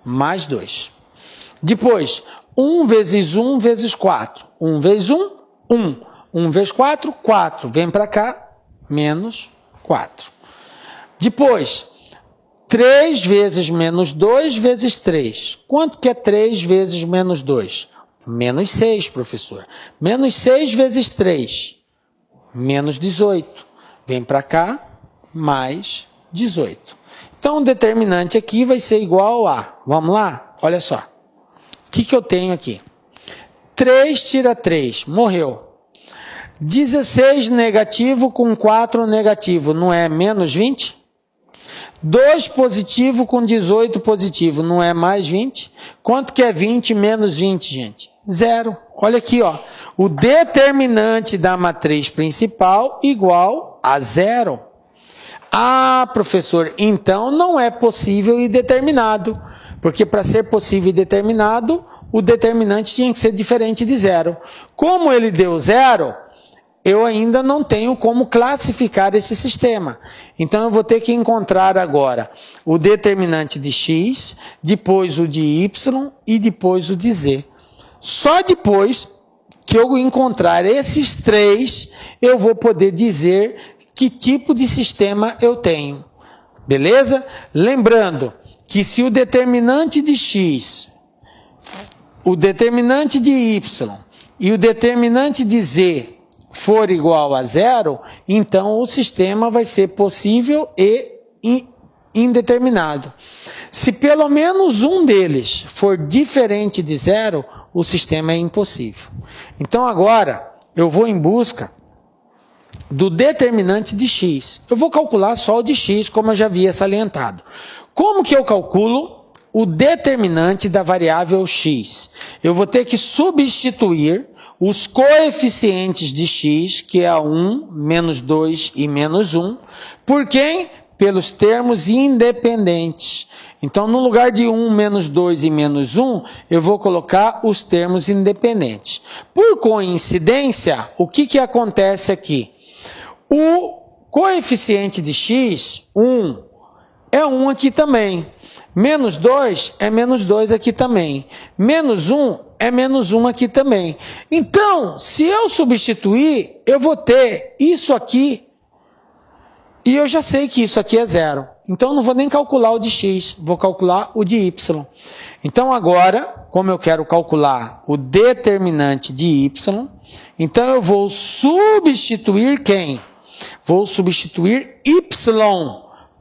mais 2. Depois, 1 vezes 1 vezes 4. 1 vezes 1, 1. 1 vezes 4, 4. Vem para cá, menos 4. Depois, 3 vezes menos 2 vezes 3. Quanto que é 3 vezes menos 2? Menos 6, professor. Menos 6 vezes 3. Menos 18. Vem para cá, mais 18. Então, o determinante aqui vai ser igual a... Vamos lá? Olha só. O que eu tenho aqui? 3 tira 3. Morreu. 16 negativo com 4 negativo. Não é menos 20? 2 positivo com 18 positivo, não é mais 20? Quanto que é 20 menos 20, gente? 0. Olha aqui, ó. O determinante da matriz principal igual a 0. Ah, professor, então não é possível e determinado. Porque para ser possível e determinado, o determinante tinha que ser diferente de 0. Como ele deu 0... eu ainda não tenho como classificar esse sistema. Então, eu vou ter que encontrar agora o determinante de x, depois o de y e depois o de z. Só depois que eu encontrar esses 3, eu vou poder dizer que tipo de sistema eu tenho. Beleza? Lembrando que se o determinante de x, o determinante de y e o determinante de z for igual a 0, então o sistema vai ser possível e indeterminado. Se pelo menos um deles for diferente de 0, o sistema é impossível. Então agora eu vou em busca do determinante de x. Eu vou calcular só o de x, como eu já havia salientado. Como que eu calculo o determinante da variável x? Eu vou ter que substituir os coeficientes de x, que é 1, menos 2 e menos 1, por quem? Pelos termos independentes. Então, no lugar de 1, menos 2 e menos 1, eu vou colocar os termos independentes. Por coincidência, o que acontece aqui? O coeficiente de x, 1, é 1 aqui também. Menos 2 é menos 2 aqui também. Menos 1 é menos 1 aqui também. Então, se eu substituir, eu vou ter isso aqui E eu já sei que isso aqui é zero. Então, eu não vou nem calcular o de x, vou calcular o de y. Então, agora, como eu quero calcular o determinante de y, então eu vou substituir quem? Vou substituir y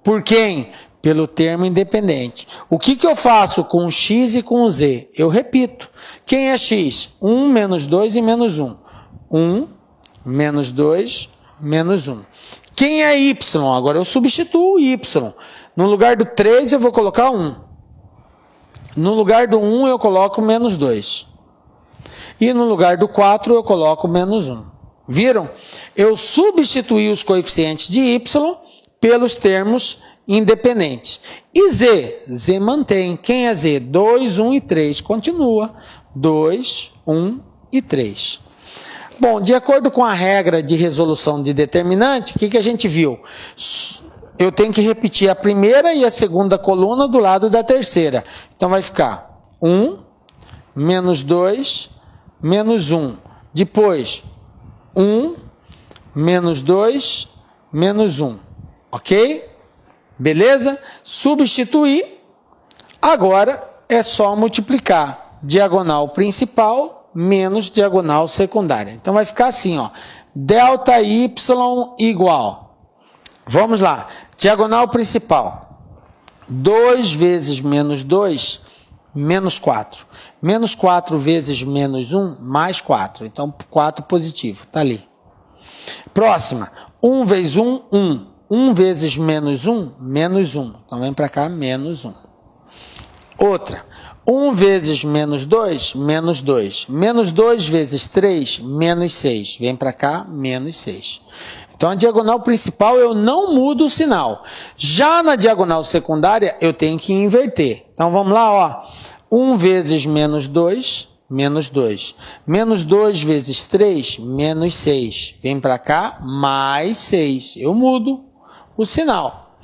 por quem? Pelo termo independente. O que eu faço com o x e com o z? Eu repito. Quem é x? 1 menos 2 e menos 1. 1 menos 2 menos 1. Quem é y? Agora eu substituo o y. No lugar do 3 eu vou colocar 1. No lugar do 1 eu coloco menos 2. E no lugar do 4 eu coloco menos 1. Viram? Eu substituí os coeficientes de y pelos termos independentes. E z? Z mantém. Quem é z? 2, 1 e 3. Continua. 2, 1 e 3. Bom, de acordo com a regra de resolução de determinante, o que a gente viu? Eu tenho que repetir a primeira e a segunda coluna do lado da terceira. Então vai ficar 1, menos 2, menos 1. Depois, 1, menos 2, menos 1. Ok? Beleza? Substituir. Agora é só multiplicar diagonal principal menos diagonal secundária. Então vai ficar assim, ó. Delta y igual. Vamos lá. Diagonal principal. 2 vezes menos 2, menos 4. Menos 4 vezes menos 1, mais 4. Então, 4 positivo. Está ali. Próxima. 1 vezes 1, 1. 1 vezes menos 1, menos 1. Então, vem para cá, menos 1. Outra. 1 vezes menos 2, menos 2. Menos 2 vezes 3, menos 6. Vem para cá, menos 6. Então, a diagonal principal eu não mudo o sinal. Já na diagonal secundária, eu tenho que inverter. Então, vamos lá, ó. 1 vezes menos 2, menos 2. Menos 2 vezes 3, menos 6. Vem para cá, mais 6. Eu mudo o sinal.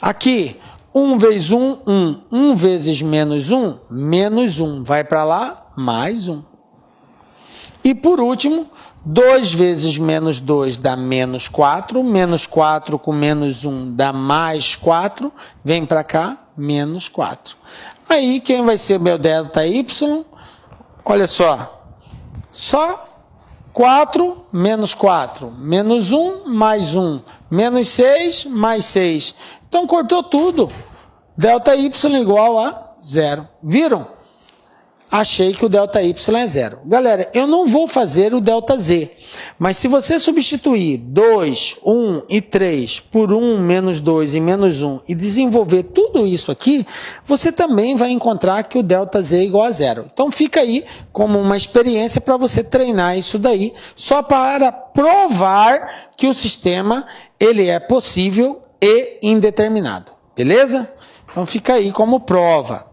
Aqui, 1 vezes 1, 1. 1 vezes menos 1, menos 1. Vai para lá, mais 1. E por último, 2 vezes menos 2 dá menos 4. Menos 4 com menos 1 dá mais 4. Vem para cá, menos 4. Aí, quem vai ser meu delta y? Olha só. Só 4 menos 4. Menos 1 mais 1. Menos 6 mais 6. Então, cortou tudo. Delta y igual a 0. Viram? Achei que o delta y é 0. Galera, eu não vou fazer o delta z. Mas se você substituir 2, 1 e 3 por 1, menos 2 e menos 1 e desenvolver tudo isso aqui, você também vai encontrar que o delta z é igual a 0. Então fica aí como uma experiência para você treinar isso daí, só para provar que o sistema ele é possível e indeterminado. Beleza? Então fica aí como prova.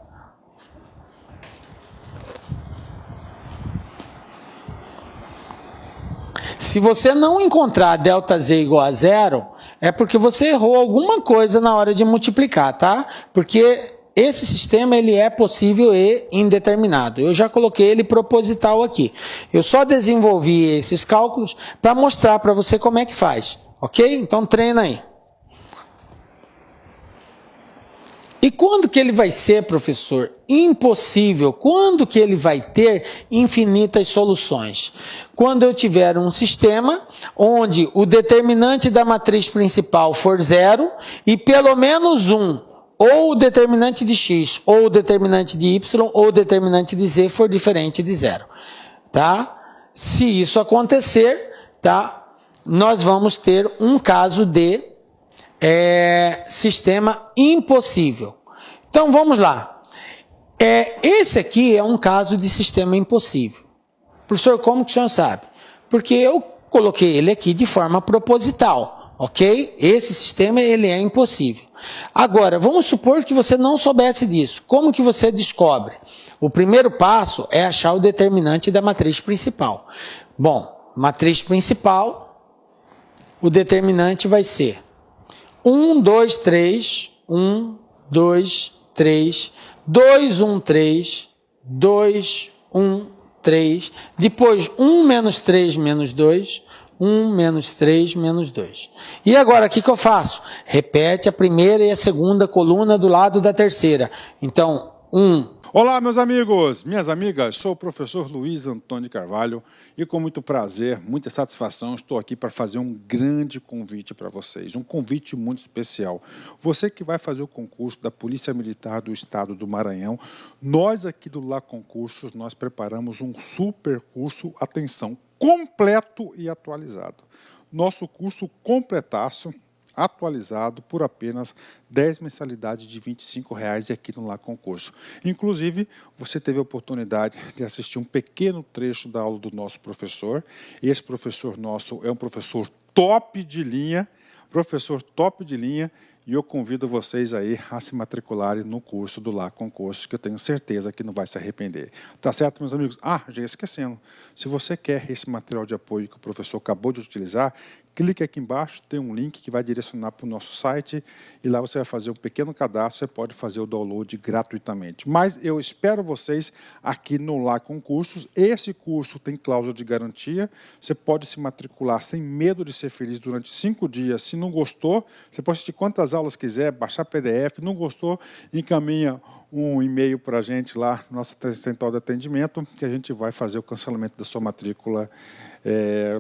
Se você não encontrar delta z igual a 0, é porque você errou alguma coisa na hora de multiplicar, tá? Porque esse sistema ele é possível e indeterminado. Eu já coloquei ele proposital aqui. Eu só desenvolvi esses cálculos para mostrar para você como é que faz. Ok? Então treina aí. E quando que ele vai ser, professor? Impossível. Quando que ele vai ter infinitas soluções? Quando eu tiver um sistema onde o determinante da matriz principal for 0 e pelo menos 1, ou o determinante de x, ou o determinante de y, ou o determinante de z for diferente de 0. Tá? Se isso acontecer, tá? Nós vamos ter um caso de sistema impossível. Então vamos lá. Esse aqui é um caso de sistema impossível. Professor, como que o senhor sabe? Porque eu coloquei ele aqui de forma proposital, ok? Esse sistema ele é impossível. Agora, vamos supor que você não soubesse disso. Como que você descobre? O primeiro passo é achar o determinante da matriz principal. Bom, matriz principal, o determinante vai ser 1, 2, 3, 1, 2, 3, 2, 1, 3, 2, 1, 3, depois 1 menos 3 menos 2, 1 menos 3 menos 2. E agora, o que eu faço? Repete a primeira e a segunda coluna do lado da terceira. Então, 1. Olá, meus amigos, minhas amigas, sou o professor Luiz Antônio Carvalho e com muito prazer, muita satisfação, estou aqui para fazer um grande convite para vocês, um convite muito especial. Você que vai fazer o concurso da Polícia Militar do Estado do Maranhão, nós aqui do Lá Concursos, nós preparamos um super curso, atenção, completo e atualizado. Nosso curso completaço, atualizado por apenas 10 mensalidades de R$ 25,00 aqui no Lá Concurso. Inclusive, você teve a oportunidade de assistir um pequeno trecho da aula do nosso professor. Esse professor nosso é um professor top de linha, e eu convido vocês aí a se matricularem no curso do Lá Concurso, que eu tenho certeza que não vai se arrepender. Tá certo, meus amigos? Já ia esquecendo. Se você quer esse material de apoio que o professor acabou de utilizar, clique aqui embaixo, tem um link que vai direcionar para o nosso site e lá você vai fazer um pequeno cadastro, você pode fazer o download gratuitamente. Mas eu espero vocês aqui no Lá Concursos. Esse curso tem cláusula de garantia, você pode se matricular sem medo de ser feliz durante 5 dias. Se não gostou, você pode assistir quantas aulas quiser, baixar PDF, não gostou, encaminha um e-mail para a gente lá, nossa central de atendimento, que a gente vai fazer o cancelamento da sua matrícula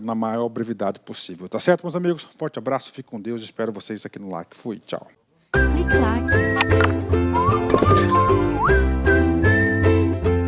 na maior brevidade possível. Tá certo, meus amigos? Forte abraço, fique com Deus, espero vocês aqui no LAC. Fui, tchau. Clique